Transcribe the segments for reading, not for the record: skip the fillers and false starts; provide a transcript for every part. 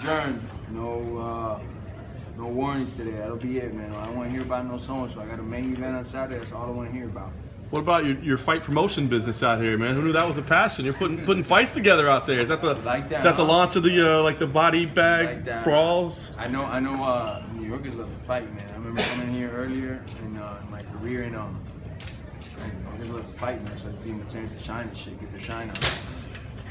adjourned. No warnings today. That'll be it, man. I don't want to hear about no so-and-so. I got a main event on Saturday. That's all I want to hear about. What about your fight promotion business out here, man? Who knew that was a passion? You're putting fights together out there. Is that the launch of the the body bag brawls? I know. New Yorkers love to fight, man. I remember coming here earlier in my career, and New Yorkers love to fight, man. So it's giving them a chance to shine and shit, get their shine out.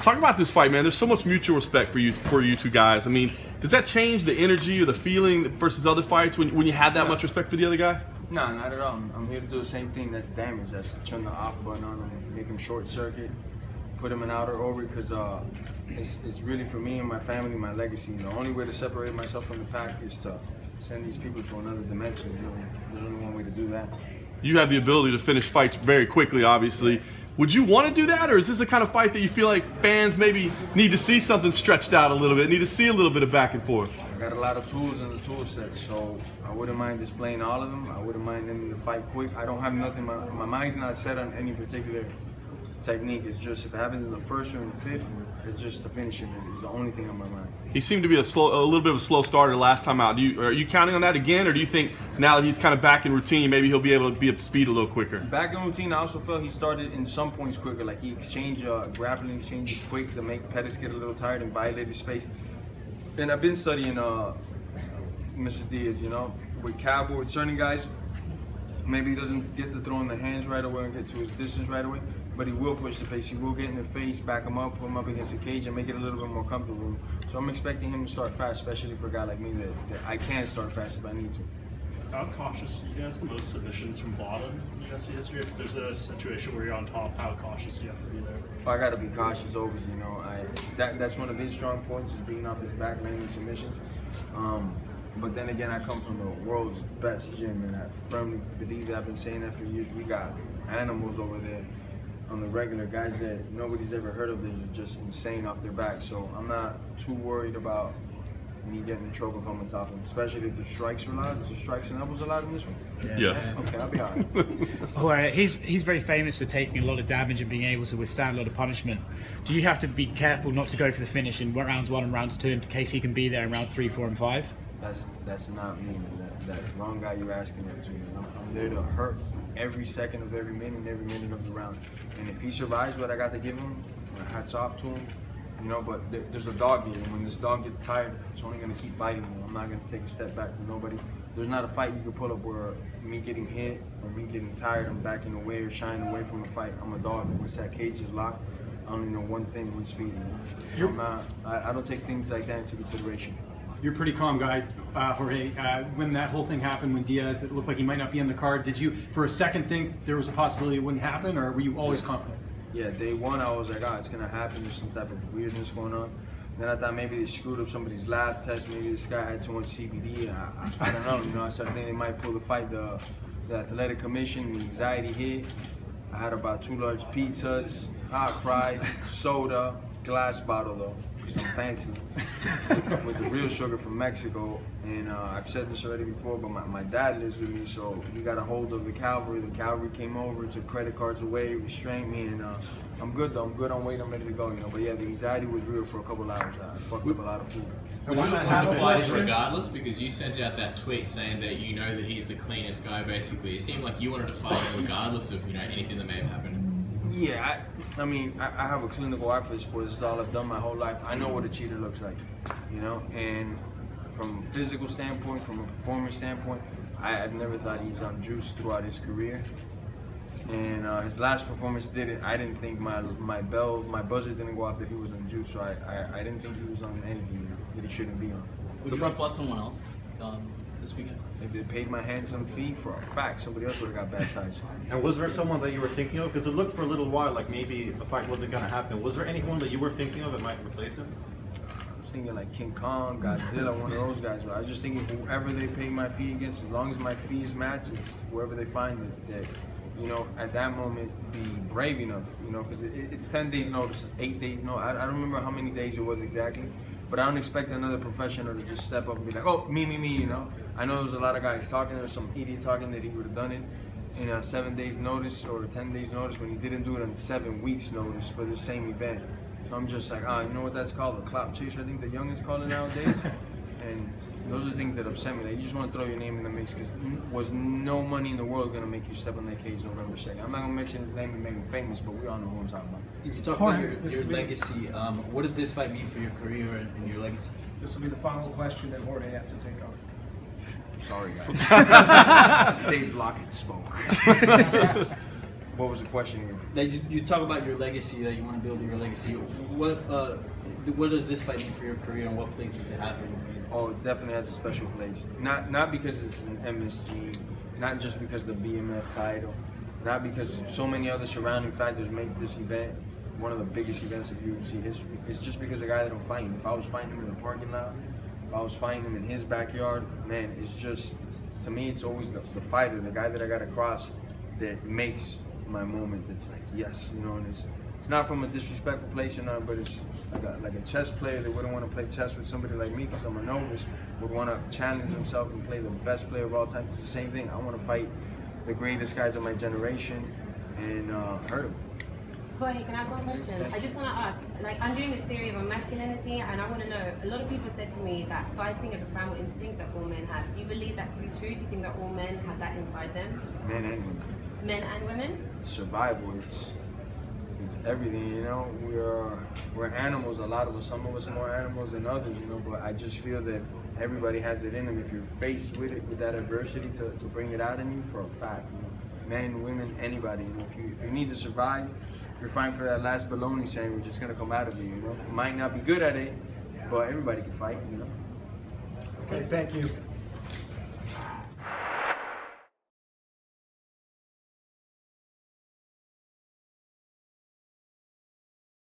Talk about this fight, man. There's so much mutual respect for you two guys. I mean, does that change the energy or the feeling versus other fights when you had that much respect for the other guy? No, not at all. I'm here to do the same thing that's damage. That's to turn the off button on him, make him short circuit, put him in outer orbit, because it's really for me and my family, my legacy. The only way to separate myself from the pack is to send these people to another dimension. You know, there's only one way to do that. You have the ability to finish fights very quickly, obviously. Would you want to do that, or is this the kind of fight that you feel like fans maybe need to see something stretched out a little bit, need to see a little bit of back and forth? I got a lot of tools in the tool set, so I wouldn't mind displaying all of them. I wouldn't mind them to fight quick. I don't have nothing. My mind's not set on any particular technique. It's just if it happens in the first or in the fifth, it's just to finish it. It's the only thing on my mind. He seemed to be a little bit of a slow starter last time out. Are you counting on that again, or do you think now that he's kind of back in routine, maybe he'll be able to be up to speed a little quicker? Back in routine, I also felt he started in some points quicker. Like he exchanged grappling exchanges quick to make Pettis get a little tired and violate his space. And I've been studying Mr. Diaz, you know, with Cowboy, with certain guys, maybe he doesn't get to throw in the hands right away and get to his distance right away, but he will push the face. He will get in the face, back him up, put him up against the cage, and make it a little bit more comfortable. So I'm expecting him to start fast, especially for a guy like me that I can start fast if I need to. How cautious are you guys the most submissions from bottom in UFC history? If there's a situation where you're on top, how cautious do you have to be there? I got to be cautious always, you know. That's one of his strong points is being off his back, landing submissions. But then again, I come from the world's best gym, and I firmly believe that. I've been saying that for years. We got animals over there on the regular, guys that nobody's ever heard of. They're just insane off their back. So I'm not too worried about me getting in trouble if I'm on top of him, especially if the strikes are allowed. Is the strikes and elbows allowed in this one? Yes. Okay, I'll be all right. Well, he's very famous for taking a lot of damage and being able to withstand a lot of punishment. Do you have to be careful not to go for the finish in rounds 1 and rounds 2 in case he can be there in rounds 3, 4, and 5? That's not me, man. That wrong guy you're asking that to. I'm there to hurt every second of every minute of the round. And if he survives what I got to give him, my hat's off to him. You know, but there's a dog here, and when this dog gets tired, it's only going to keep biting me. I'm not going to take a step back with nobody. There's not a fight you can pull up where me getting hit or me getting tired, I'm backing away or shying away from a fight. I'm a dog. Once that cage is locked, I only know one thing, one speed. So I don't take things like that into consideration. You're a pretty calm guy, Jorge. When that whole thing happened, when Diaz, it looked like he might not be in the card, did you, for a second, think there was a possibility it wouldn't happen, or were you always confident? Yeah, day one, I was like, it's going to happen. There's some type of weirdness going on. Then I thought maybe they screwed up somebody's lab test. Maybe this guy had too much CBD. I don't know. You know, I started thinking they might pull the fight. The athletic commission, the anxiety hit. I had about 2 large pizzas, hot fries, soda, glass bottle though, because I'm fancy, with the real sugar from Mexico. And I've said this already before, but my dad lives with me, so he got a hold of the cavalry. The cavalry came over, took credit cards away, restrained me, and I'm good though. I'm good on weight. I'm ready to go. You know, but yeah, the anxiety was real for a couple hours. I fucked up a lot of food. And why not have a fight regardless? Because you sent out that tweet saying that you know that he's the cleanest guy. Basically, it seemed like you wanted to fight him regardless of anything that may have happened. Yeah, I mean, I have a clinical eye for this sport. This is all I've done my whole life. I know what a cheater looks like, you know. And from a physical standpoint, from a performance standpoint, I've never thought he's on juice throughout his career. And his last performance didn't. I didn't think my buzzer didn't go off that he was on juice. So I didn't think he was on anything that he shouldn't be on. Would you have fought someone else this weekend? If they paid my handsome fee, for a fact, somebody else would have got baptized. And was there someone that you were thinking of? Because it looked for a little while like maybe the fight wasn't going to happen. Was there anyone that you were thinking of that might replace him? I was thinking like King Kong, Godzilla, one of those guys. But I was just thinking whoever they pay my fee against, as long as my fees match, it's whoever they find that, you know, at that moment, be brave enough, you know, because it's 10 days notice, 8 days notice. I don't remember how many days it was exactly. But I don't expect another professional to just step up and be like, oh, me, you know. I know there's a lot of guys talking, there's some idiot talking that he would have done it in 7 days notice or 10 days notice when he didn't do it on 7 weeks notice for the same event. So So I'm just like, you know what that's called? A clout chase, I think the youngest call it nowadays. And those are things that upset me. Like, you just want to throw your name in the mix because was no money in the world going to make you step on that cage November 2nd. I'm not going to mention his name and make him famous, but we all know who I'm talking about. You talk about your legacy. What does this fight mean for your career and your legacy? This will be the final question that Jorge has to take on. Sorry, guys. Dave Lockett spoke. What was the question here? That you talk about your legacy, that you want to build your legacy. What does this fight mean for your career, and what place does it have in your career? Oh, it definitely has a special place. Not because it's an MSG, not just because of the BMF title, not because so many other surrounding factors make this event one of the biggest events of UFC history. It's just because the guy that I'm fighting. If I was fighting him in the parking lot, if I was fighting him in his backyard, man, to me, it's always the fighter, the guy that I got to cross, that makes my moment. It's like, yes, you know, and it's not from a disrespectful place or nothing, but it's like a chess player that wouldn't want to play chess with somebody like me because I'm a novice, would want to challenge himself and play the best player of all time. It's the same thing. I want to fight the greatest guys of my generation and hurt him. Jorge, can I ask one question? I just want to ask, like, I'm doing this series on masculinity, and I want to know, a lot of people said to me that fighting is a primal instinct that all men have. Do you believe that to be true? Do you think that all men have that inside them? Men and women. Men and women? It's survival. It's everything, you know. We're animals, a lot of us. Some of us more animals than others, you know, but I just feel that everybody has it in them if you're faced with it, with that adversity to bring it out in you, for a fact, you know. Men, women, anybody, you know, if you need to survive, if you're fighting for that last bologna sandwich, it's gonna come out of you, you know. You might not be good at it, but everybody can fight, you know. Okay, thank you.